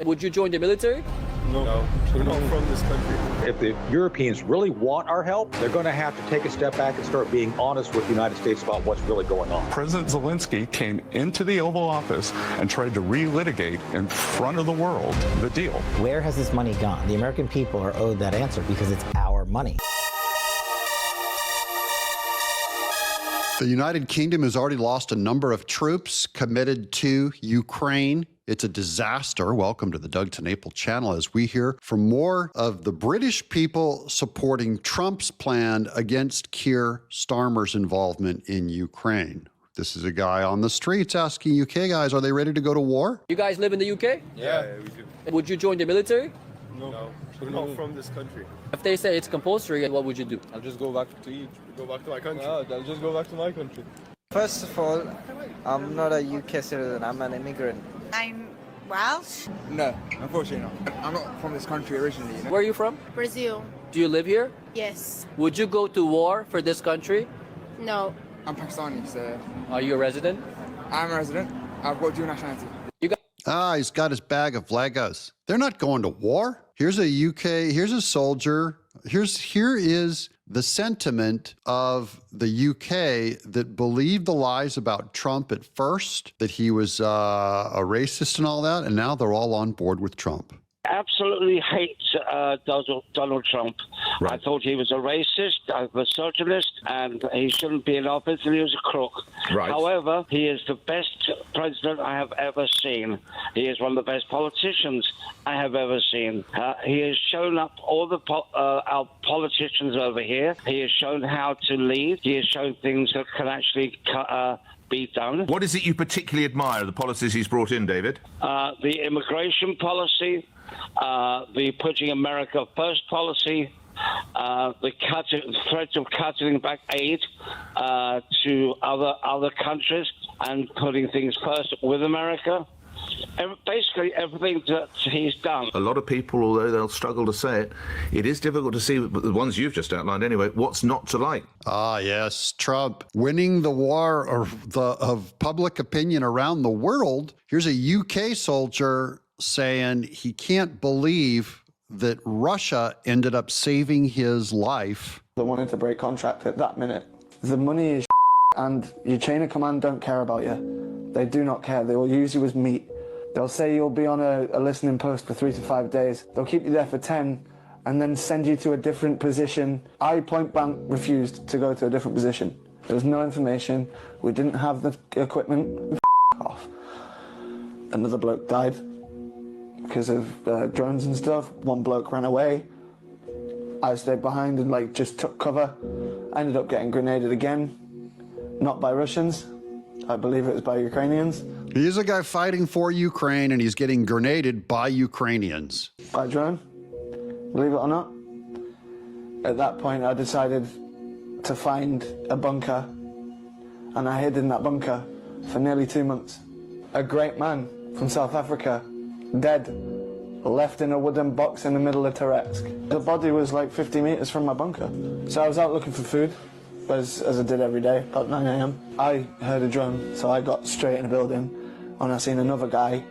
Would you join the military? No, we're not from this country. If the Europeans really want our help, they're going to have to take a step back and start being honest with the United States about what's really going on. President Zelensky came into the Oval Office and tried to relitigate in front of the world the deal. Where has this money gone? The American people are owed that answer because it's our money. The United Kingdom has already lost a number of troops committed to Ukraine. It's a disaster. Welcome to the Doug TenNapel channel as we hear from more of the British people supporting Trump's plan against Keir Starmer's involvement in Ukraine. This is a guy on the streets asking UK guys, are they ready to go to war? You guys live in the UK? Yeah, we do. Would you join the military? No, we're not from this country. If they say it's compulsory, what would you do? I'll just go back to Egypt. Go back to my country. No, I'll just go back to my country. First of all, I'm not a UK citizen, I'm an immigrant. I'm Welsh. No, unfortunately not. I'm not from this country originally. You know? Where are you from? Brazil. Do you live here? Yes. Would you go to war for this country? No. I'm Pakistani, so Are you a resident? I'm a resident. I've got dual nationality. He's got his bag of Legos. They're not going to war. Here's a soldier. Here is the sentiment of the UK that believed the lies about Trump at first, that he was a racist and all that, and now they're all on board with Trump. Absolutely hate Donald Trump. Right. I thought he was a racist, a socialist, and he shouldn't be in office, and he was a crook. Right. However, he is the best president I have ever seen. He is one of the best politicians I have ever seen. He has shown up all the our politicians over here. He has shown how to lead. He has shown things that can actually be done. What is it you particularly admire of the policies he's brought in, David? The immigration policy, the putting America first policy, the threat of cutting back aid to other countries and putting things first with America. Basically, everything that he's done. A lot of people, although they'll struggle to say it, it is difficult to see, the ones you've just outlined anyway, what's not to like. Yes, Trump winning the war of public opinion around the world. Here's a UK soldier saying he can't believe that Russia ended up saving his life. They wanted to break contract at that minute. The money is and your chain of command don't care about you. They do not care. They will use you as meat. They'll say you'll be on a listening post for 3 to 5 days. They'll keep you there for 10 and then send you to a different position. I point blank refused to go to a different position. There was no information. We didn't have the equipment. Off. Another bloke died because of drones and stuff. One bloke ran away. I stayed behind and just took cover. I ended up getting grenaded again. Not by Russians. I believe it was by Ukrainians. He's a guy fighting for Ukraine, and he's getting grenaded by Ukrainians. By drone, believe it or not. At that point, I decided to find a bunker, and I hid in that bunker for nearly 2 months. A great man from South Africa, dead, left in a wooden box in the middle of Teretsk. The body was 50 meters from my bunker. So I was out looking for food. As I did every day, about 9 a.m. I heard a drone, so I got straight in the building, and I seen another guy.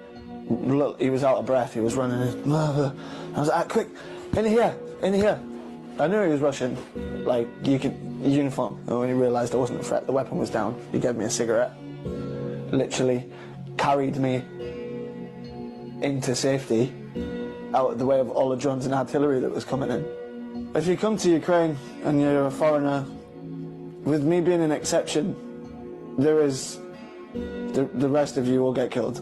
He was out of breath, he was running. I was like, quick, in here. I knew he was Russian, uniform. And when he realised I wasn't a threat, the weapon was down. He gave me a cigarette, literally carried me into safety, out of the way of all the drones and artillery that was coming in. If you come to Ukraine and you're a foreigner, with me being an exception, there is the rest of you will get killed.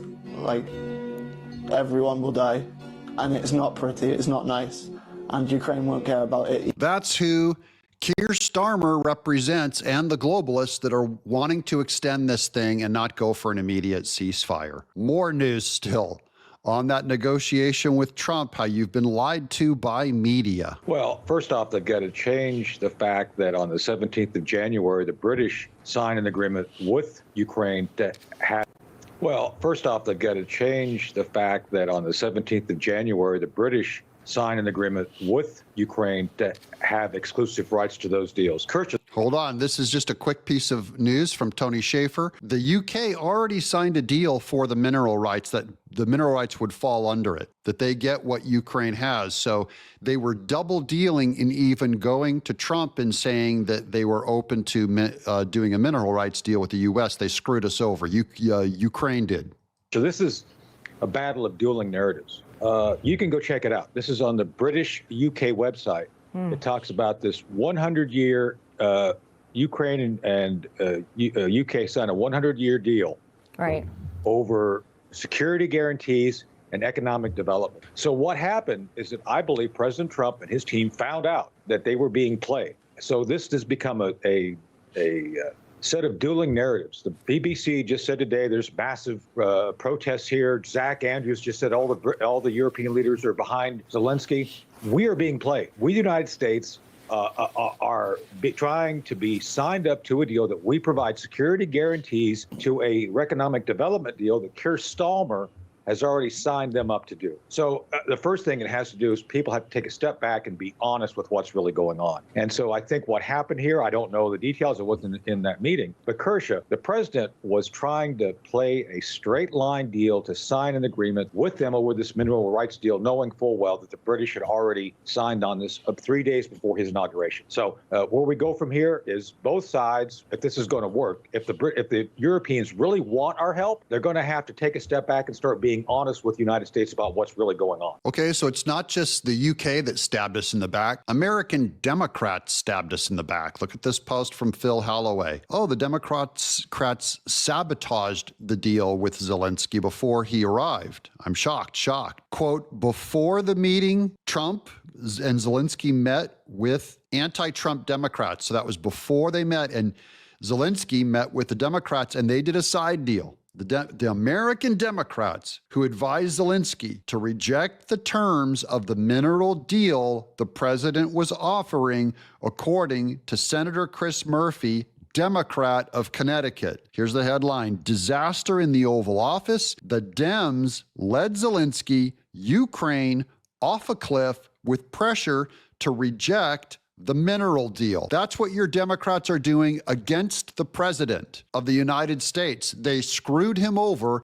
Everyone will die, and it's not pretty, it's not nice, and Ukraine won't care about it. That's who Keir Starmer represents, and the globalists that are wanting to extend this thing and not go for an immediate ceasefire. More news still on that negotiation with Trump, how you've been lied to by media. Well, first off, they've got to change the fact that on the 17th of January, the British signed an agreement with Ukraine that had. Well, first off, they've got to change the fact that on the 17th of January, the British sign an agreement with Ukraine to have exclusive rights to those deals. Hold on. This is just a quick piece of news from Tony Schaefer. The UK already signed a deal for the mineral rights, that the mineral rights would fall under it, that they get what Ukraine has. So they were double dealing in even going to Trump and saying that they were open to doing a mineral rights deal with the U.S. They screwed us over. Ukraine did. So this is a battle of dueling narratives. You can go check it out. This is on the British UK website. It talks about this 100-year Ukraine and UK signed a 100-year deal over security guarantees and economic development. So what happened is that I believe President Trump and his team found out that they were being played. So this has become a set of dueling narratives. The BBC just said today there's massive protests here. Zach Andrews just said all the European leaders are behind Zelensky. We are being played. We, the United States, are trying to be signed up to a deal that we provide security guarantees to a economic development deal that Keir Starmer has already signed them up to do. So the first thing it has to do is people have to take a step back and be honest with what's really going on. And so I think what happened here, I don't know the details, it wasn't in that meeting, but Kershaw, the president, was trying to play a straight line deal to sign an agreement with them over this mineral rights deal, knowing full well that the British had already signed on this 3 days before his inauguration. So where we go from here is both sides, if this is going to work, if the Europeans really want our help, they're going to have to take a step back and start being honest with the United States about what's really going on. Okay, so it's not just the UK that stabbed us in the back. American Democrats stabbed us in the back. Look at this post from Phil Holloway. Oh, the Democrats sabotaged the deal with Zelensky before he arrived. I'm shocked. Quote, before the meeting, Trump and Zelensky met with anti-Trump Democrats. So that was before they met, and Zelensky met with the Democrats, and they did a side deal. The American Democrats who advised Zelensky to reject the terms of the mineral deal the president was offering, according to Senator Chris Murphy, Democrat of Connecticut. Here's the headline: Disaster in the Oval Office. The Dems led Zelensky, Ukraine, off a cliff with pressure to reject the mineral deal. That's what your Democrats are doing against the president of the United States. They screwed him over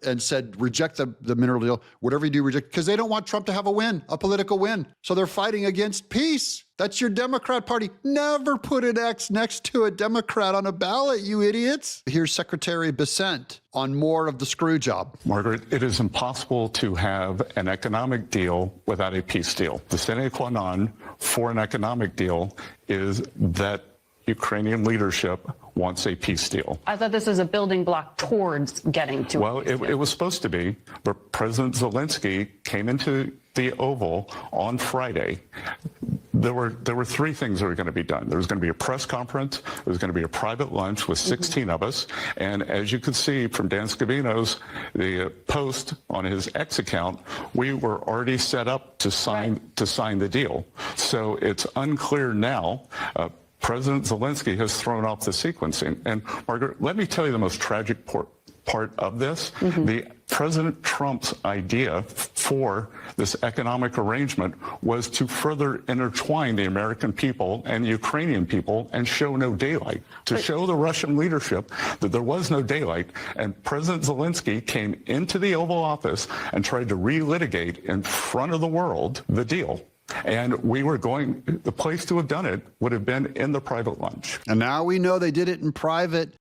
and said, reject the mineral deal. Whatever you do, reject, because they don't want Trump to have a win, a political win. So they're fighting against peace. That's your Democrat Party. Never put an X next to a Democrat on a ballot, you idiots. Here's Secretary Bessent on more of the screw job. Margaret, it is impossible to have an economic deal without a peace deal. The sine qua non for an economic deal is that Ukrainian leadership wants a peace deal. I thought this was a building block towards getting to Well, it was supposed to be, but President Zelensky came into the Oval on Friday. There were three things that were going to be done. There was going to be a press conference. There was going to be a private lunch with 16 of us. And as you could see from Dan Scavino's the post on his X account, we were already set up to sign the deal. So it's unclear now. President Zelensky has thrown off the sequencing. And Margaret, let me tell you the most tragic part of this. The President Trump's idea for this economic arrangement was to further intertwine the American people and the Ukrainian people and show no daylight, to show the Russian leadership that there was no daylight. And President Zelensky came into the Oval Office and tried to relitigate in front of the world the deal. And the place to have done it would have been in the private lunch. And now we know they did it in private,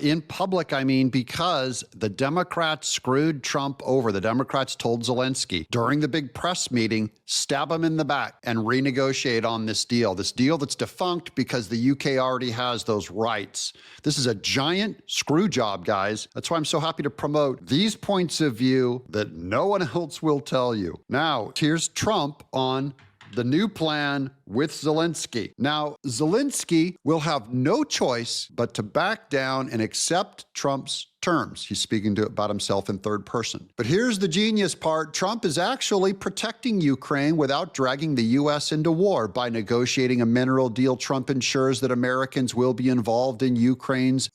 in public, because the Democrats screwed Trump over. The Democrats told Zelensky during the big press meeting, stab him in the back and renegotiate on this deal that's defunct because the UK already has those rights. This is a giant screw job, guys. That's why I'm so happy to promote these points of view that no one else will tell you. Now, here's Trump on the new plan with Zelensky. Now, Zelensky will have no choice but to back down and accept Trump's terms. He's speaking about himself in third person. But here's the genius part. Trump is actually protecting Ukraine without dragging the U.S. into war. By negotiating a mineral deal, Trump ensures that Americans will be involved in Ukraine's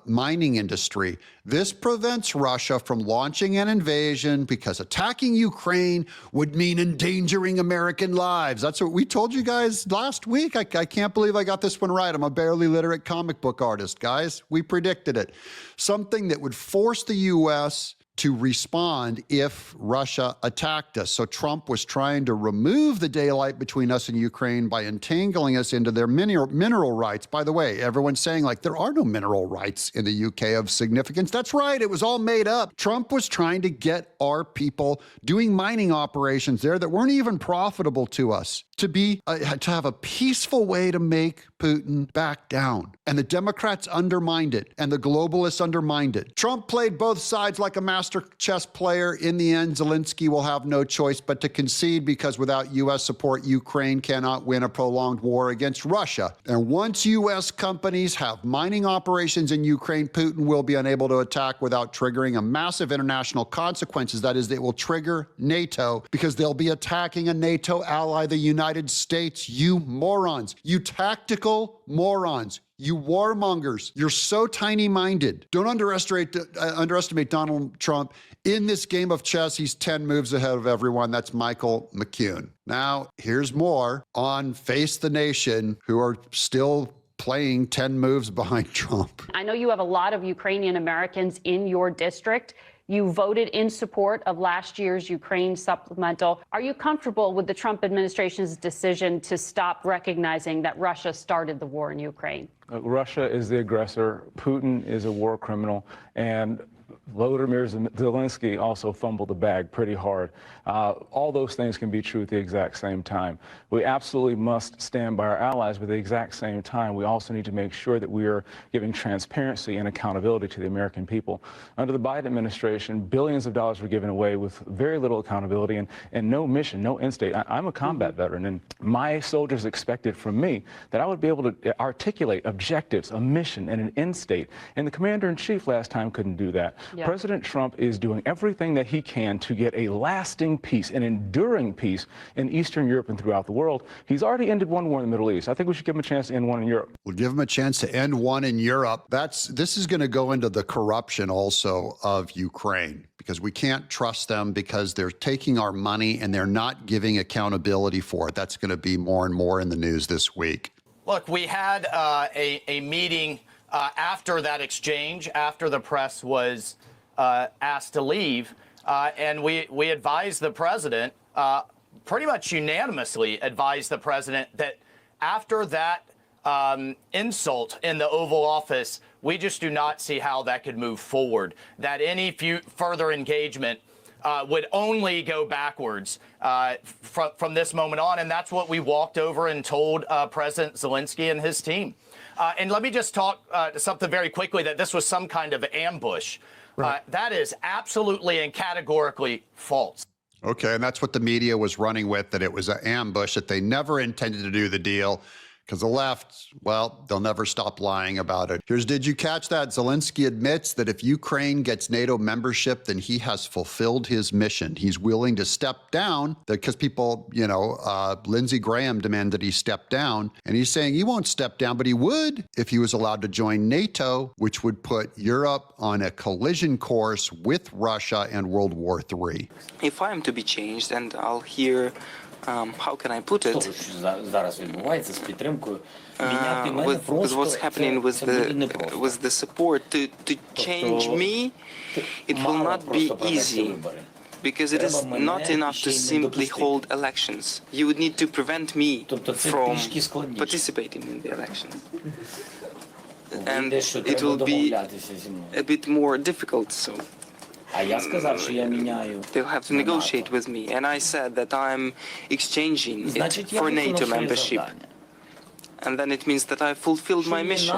mining industry. This prevents Russia from launching an invasion because attacking Ukraine would mean endangering American lives. That's what we told you guys last week. I can't believe I got this one right. I'm a barely literate comic book artist, guys. We predicted it. Something that would force the U.S. to respond if Russia attacked us. So Trump was trying to remove the daylight between us and Ukraine by entangling us into their mineral rights. By the way, everyone's saying like there are no mineral rights in the UK of significance. That's right. It was all made up. Trump was trying to get our people doing mining operations there that weren't even profitable to us to have a peaceful way to make Putin back down. And the Democrats undermined it, and the globalists undermined it. Trump played both sides like a master chess player. In the end, Zelensky will have no choice but to concede because without U.S. support, Ukraine cannot win a prolonged war against Russia. And once U.S. companies have mining operations in Ukraine, Putin will be unable to attack without triggering a massive international consequences. That is, it will trigger NATO because they'll be attacking a NATO ally, the United States. You morons, you tactical morons, you warmongers, you're so tiny-minded. Don't underestimate Donald Trump. In this game of chess, he's 10 moves ahead of everyone. That's Michael McCune. Now, here's more on Face the Nation, who are still playing 10 moves behind Trump. I know you have a lot of Ukrainian Americans in your district. You voted in support of last year's Ukraine supplemental. Are you comfortable with the Trump administration's decision to stop recognizing that Russia started the war in Ukraine? Russia is the aggressor. Putin is a war criminal. And Volodymyr Zelensky also fumbled the bag pretty hard. All those things can be true at the exact same time. We absolutely must stand by our allies, but at the exact same time, we also need to make sure that we are giving transparency and accountability to the American people. Under the Biden administration, billions of dollars were given away with very little accountability and no mission, no end state. I'm a combat veteran, and my soldiers expected from me that I would be able to articulate objectives, a mission, and an end state. And the commander-in-chief last time couldn't do that. Yeah. President Trump is doing everything that he can to get a lasting peace, an enduring peace in Eastern Europe and throughout the world. He's already ended one war in the Middle East. I think we should give him a chance to end one in Europe. We'll give him a chance to end one in Europe. This is going to go into the corruption also of Ukraine, because we can't trust them because they're taking our money and they're not giving accountability for it. That's going to be more and more in the news this week. Look, we had a meeting after that exchange, after the press was asked to leave, and we advised the president, pretty much unanimously advised the president that after that insult in the Oval Office, we just do not see how that could move forward, that any further engagement would only go backwards from this moment on. And that's what we walked over and told President Zelensky and his team. And let me just talk something very quickly, that this was some kind of ambush. Right. That is absolutely and categorically false. Okay, and that's what the media was running with, that it was an ambush, that they never intended to do the deal. Because the left, well, they'll never stop lying about it. Did you catch that? Zelensky admits that if Ukraine gets NATO membership, then he has fulfilled his mission. He's willing to step down because people, Lindsey Graham demanded he step down. And he's saying he won't step down, but he would if he was allowed to join NATO, which would put Europe on a collision course with Russia and World War III. If I am to be changed, and I'll hear how can I put it? With what's happening with the support to change me, it will not be easy, because it is not enough to simply hold elections. You would need to prevent me from participating in the elections, and it will be a bit more difficult. So they'll have to negotiate with me, and I said that I'm exchanging it for NATO membership. and then it means that I fulfilled my mission.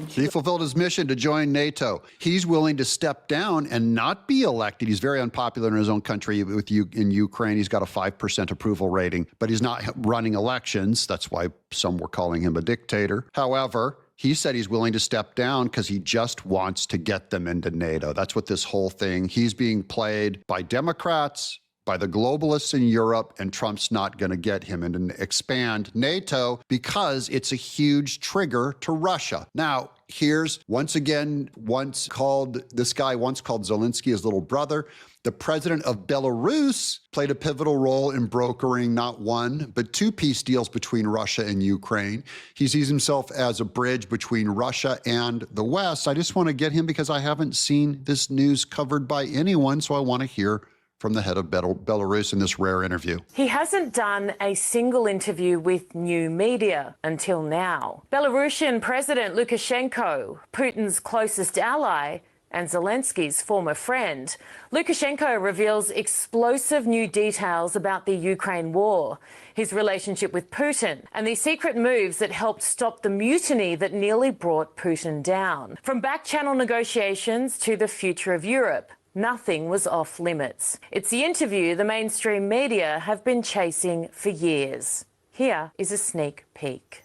He fulfilled his mission to join NATO. He's willing to step down and not be elected. He's very unpopular in his own country in Ukraine. He's got a 5% approval rating, but he's not running elections. That's why some were calling him a dictator. However, he said he's willing to step down because he just wants to get them into NATO. That's what this whole thing, he's being played by Democrats, by the globalists in Europe, and Trump's not going to get him and expand NATO because it's a huge trigger to Russia. Now, here's once again, this guy once called Zelensky his little brother. The president of Belarus played a pivotal role in brokering not one, but two peace deals between Russia and Ukraine. He sees himself as a bridge between Russia and the West. I just want to get him because I haven't seen this news covered by anyone, so I want to hear from the head of Belarus in this rare interview. He hasn't done a single interview with new media until now. Belarusian President Lukashenko, Putin's closest ally and Zelensky's former friend, Lukashenko reveals explosive new details about the Ukraine war, his relationship with Putin, and the secret moves that helped stop the mutiny that nearly brought Putin down. From back-channel negotiations to the future of Europe, nothing was off limits. It's the interview the mainstream media have been chasing for years. Here is a sneak peek.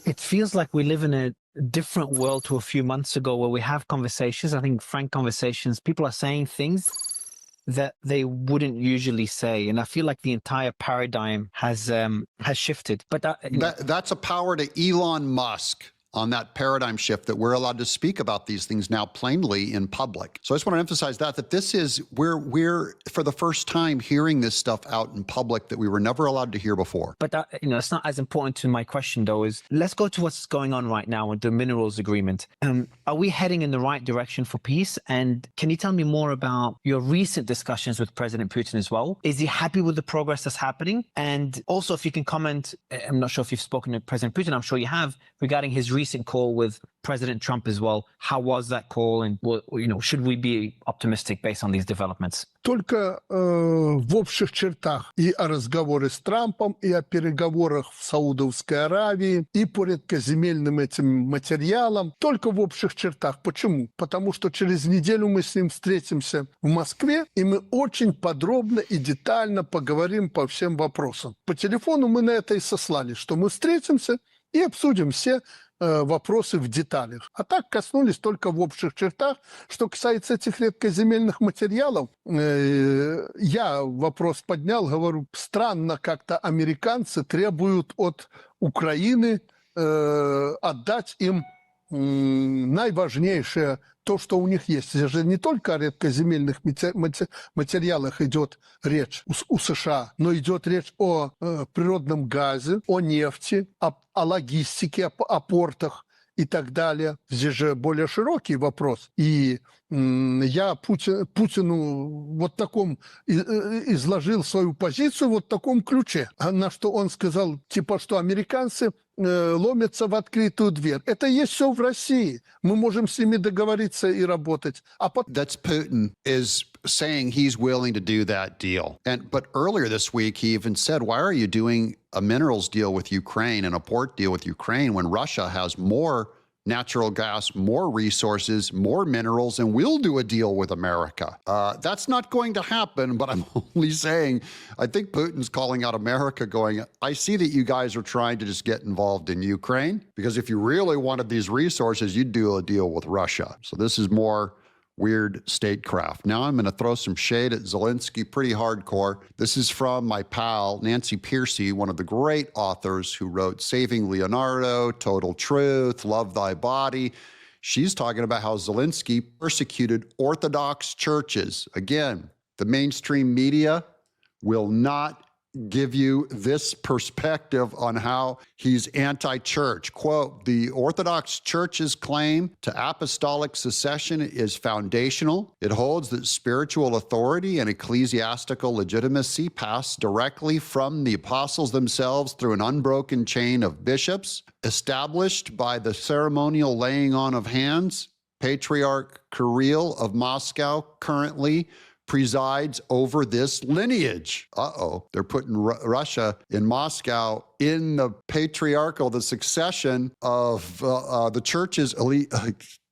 It feels like we live in a different world to a few months ago where we have conversations, I think frank conversations. People are saying things that they wouldn't usually say. And I feel like the entire paradigm has shifted. But that's a power to Elon Musk on that paradigm shift that we're allowed to speak about these things now plainly in public. So I just want to emphasize that this is, we're for the first time hearing this stuff out in public that we were never allowed to hear before. But it's not as important to my question though, is let's go to what's going on right now with the minerals agreement. Are we heading in the right direction for peace? And can you tell me more about your recent discussions with President Putin as well? Is he happy with the progress that's happening? And also if you can comment, I'm not sure if you've spoken to President Putin, I'm sure you have, regarding his recent call with President Trump as well. How was that call? And, should we be optimistic based on these developments? Только в общих чертах и о разговоре с Трампом, и о переговорах в Саудовской Аравии, и по редкоземельным этим материалам. Только в общих чертах. Почему? Потому что через неделю мы с ним встретимся в Москве, и мы очень подробно и детально поговорим по всем вопросам. По телефону мы на это и сослали, что мы встретимся и обсудим все вопросы в деталях. А так коснулись только в общих чертах. Что касается этих редкоземельных материалов, я вопрос поднял, говорю, странно как-то американцы требуют от Украины отдать им наиважнейшее, то, что у них есть. Это же не только о редкоземельных материалах идет речь у США, но идет речь о природном газе, о нефти, о логистике, о портах и так далее. Здесь же более широкий вопрос. И я Путину вот таком изложил свою позицию вот в таком ключе. На что он сказал, типа, что американцы ломятся в открытую дверь. Это есть все в России. Мы можем с ними договориться и работать. That's Putin is saying he's willing to do that deal. But earlier this week, he even said, why are you doing a minerals deal with Ukraine and a port deal with Ukraine when Russia has more natural gas, more resources, more minerals, and we'll do a deal with America. That's not going to happen, but I'm only saying, I think Putin's calling out America going, I see that you guys are trying to just get involved in Ukraine, because if you really wanted these resources, you'd do a deal with Russia. So this is more weird statecraft. Now I'm going to throw some shade at Zelensky, pretty hardcore. This is from my pal, Nancy Pearcey, one of the great authors who wrote Saving Leonardo, Total Truth, Love Thy Body. She's talking about how Zelensky persecuted Orthodox churches. Again, the mainstream media will not give you this perspective on how he's anti-church. Quote, the Orthodox Church's claim to apostolic succession is foundational. It holds that spiritual authority and ecclesiastical legitimacy pass directly from the apostles themselves through an unbroken chain of bishops, established by the ceremonial laying on of hands. Patriarch Kirill of Moscow currently presides over this lineage. Uh-oh, they're putting Russia in Moscow in the patriarchal, the succession of the church's elite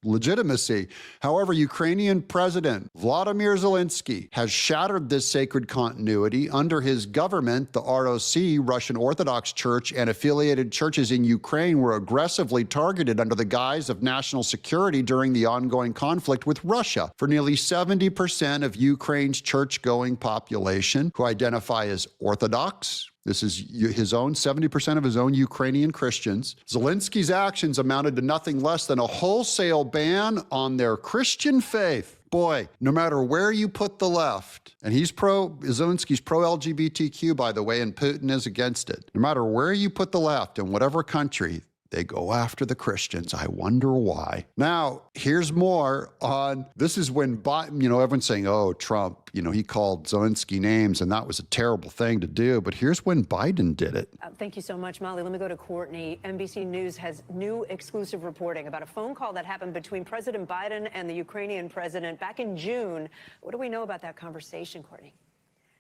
legitimacy. However, Ukrainian President Vladimir Zelensky has shattered this sacred continuity. Under his government, the ROC, Russian Orthodox Church, and affiliated churches in Ukraine were aggressively targeted under the guise of national security during the ongoing conflict with Russia. For nearly 70% of Ukraine's church-going population, who identify as Orthodox, this is his own, 70% of his own Ukrainian Christians. Zelensky's actions amounted to nothing less than a wholesale ban on their Christian faith. Boy, no matter where you put the left, and Zelensky's pro-LGBTQ, by the way, and Putin is against it. No matter where you put the left in whatever country, they go after the Christians. I wonder why. Now, here's more on, this is when Biden, everyone's saying, oh, Trump, he called Zelensky names and that was a terrible thing to do. But here's when Biden did it. Thank you so much, Molly. Let me go to Courtney. NBC News has new exclusive reporting about a phone call that happened between President Biden and the Ukrainian president back in June. What do we know about that conversation, Courtney?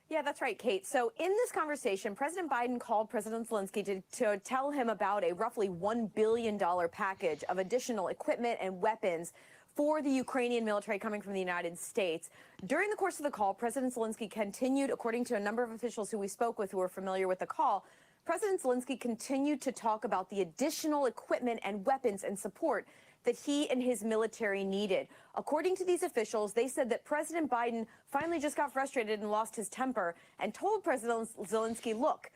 Yeah, that's right, Kate. So in this conversation, President Biden called President Zelensky to tell him about a roughly $1 billion package of additional equipment and weapons for the Ukrainian military coming from the United States. During the course of the call, President Zelensky continued, according to a number of officials who we spoke with who are familiar with the call, President Zelensky continued to talk about the additional equipment and weapons and support that he and his military needed. According to these officials, they said that President Biden finally just got frustrated and lost his temper and told President Zelensky, look,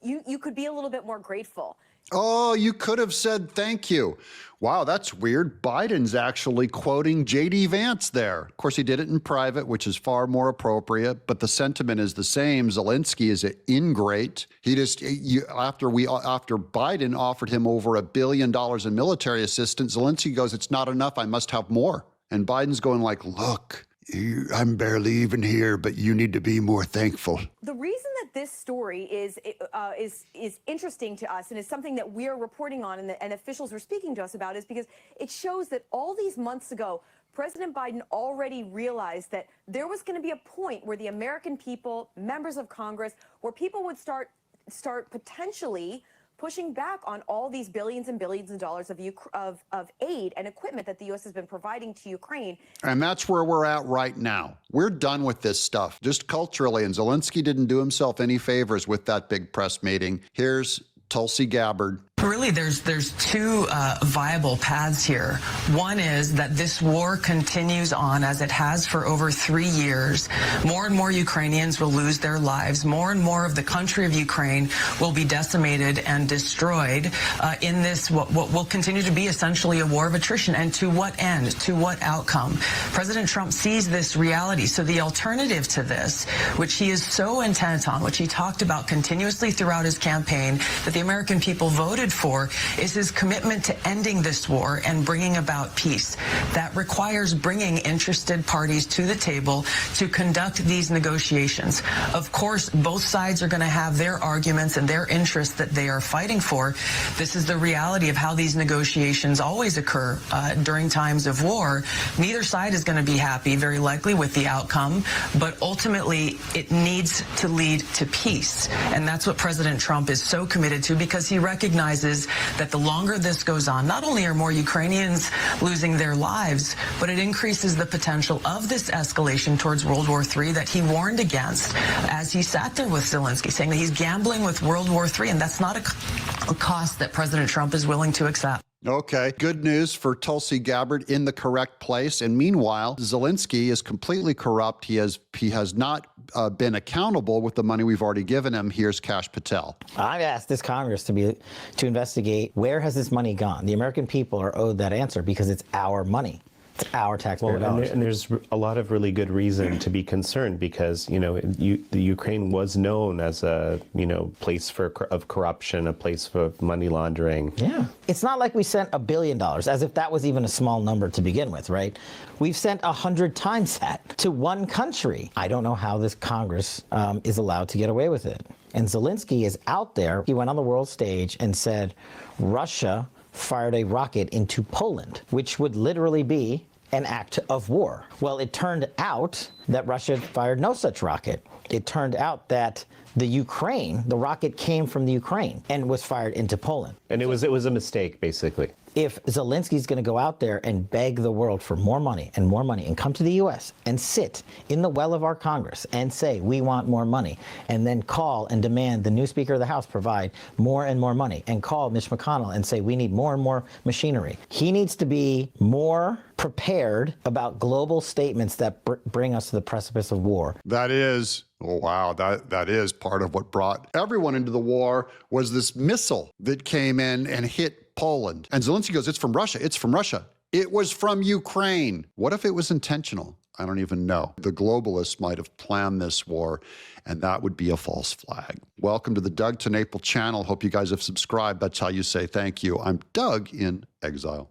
you could be a little bit more grateful. Oh, you could have said thank you. Wow, that's weird. Biden's actually quoting J.D. Vance there. Of course, he did it in private, which is far more appropriate, but the sentiment is the same. Zelensky is an ingrate. After Biden offered him over $1 billion in military assistance, Zelensky goes, it's not enough. I must have more. And Biden's going like, look, I'm barely even here, but you need to be more thankful. The reason that this story is interesting to us and is something that we're reporting on and officials were speaking to us about is because it shows that all these months ago, President Biden already realized that there was going to be a point where the American people, members of Congress, where people would start potentially pushing back on all these billions and billions of dollars of aid and equipment that the U.S. has been providing to Ukraine. And that's where we're at right now. We're done with this stuff, just culturally. And Zelensky didn't do himself any favors with that big press meeting. Here's Tulsi Gabbard. Really, there's two viable paths here. One is that this war continues on as it has for over 3 years. More and more Ukrainians will lose their lives. More and more of the country of Ukraine will be decimated and destroyed in this what will continue to be essentially a war of attrition. And to what end? To what outcome? President Trump sees this reality. So the alternative to this, which he is so intent on, which he talked about continuously throughout his campaign, that the American people voted for, is his commitment to ending this war and bringing about peace. That requires bringing interested parties to the table to conduct these negotiations. Of course, both sides are going to have their arguments and their interests that they are fighting for. This is the reality of how these negotiations always occur during times of war. Neither side is going to be happy, very likely, with the outcome, but ultimately it needs to lead to peace. And that's what President Trump is so committed to, because he recognizes that the longer this goes on, not only are more Ukrainians losing their lives, but it increases the potential of this escalation towards World War III that he warned against as he sat there with Zelensky, saying that he's gambling with World War III, and that's not a cost that President Trump is willing to accept. Okay, good news for Tulsi Gabbard, in the correct place. And meanwhile, Zelensky is completely corrupt. He has not been accountable with the money we've already given him. Here's Kash Patel. I've asked this Congress to investigate where has this money gone. The American people are owed that answer because it's our money. It's our taxpayer dollars. And there's a lot of really good reason to be concerned, because the Ukraine was known as a place of corruption, a place for money laundering. Yeah, it's not like we sent $1 billion, as if that was even a small number to begin with, right? We've sent 100 times that to one country. I don't know how this Congress is allowed to get away with it. And Zelensky is out there. He went on the world stage and said Russia fired a rocket into Poland, which would literally be an act of war. Well, it turned out that Russia fired no such rocket. It turned out that the rocket came from the Ukraine and was fired into Poland. And it was a mistake, basically. If Zelensky's going to go out there and beg the world for more money and come to the U.S. and sit in the well of our Congress and say, we want more money, and then call and demand the new Speaker of the House provide more and more money, and call Mitch McConnell and say, we need more and more machinery, he needs to be more prepared about global statements that bring us to the precipice of war. That is, oh wow, that is part of what brought everyone into the war, was this missile that came in and hit Poland. And Zelensky goes, it's from Russia, it's from Russia. It was from Ukraine. What if it was intentional? I don't even know. The globalists might have planned this war, and that would be a false flag. Welcome to the Doug to Naples channel. Hope you guys have subscribed. That's how you say thank you. I'm Doug in exile.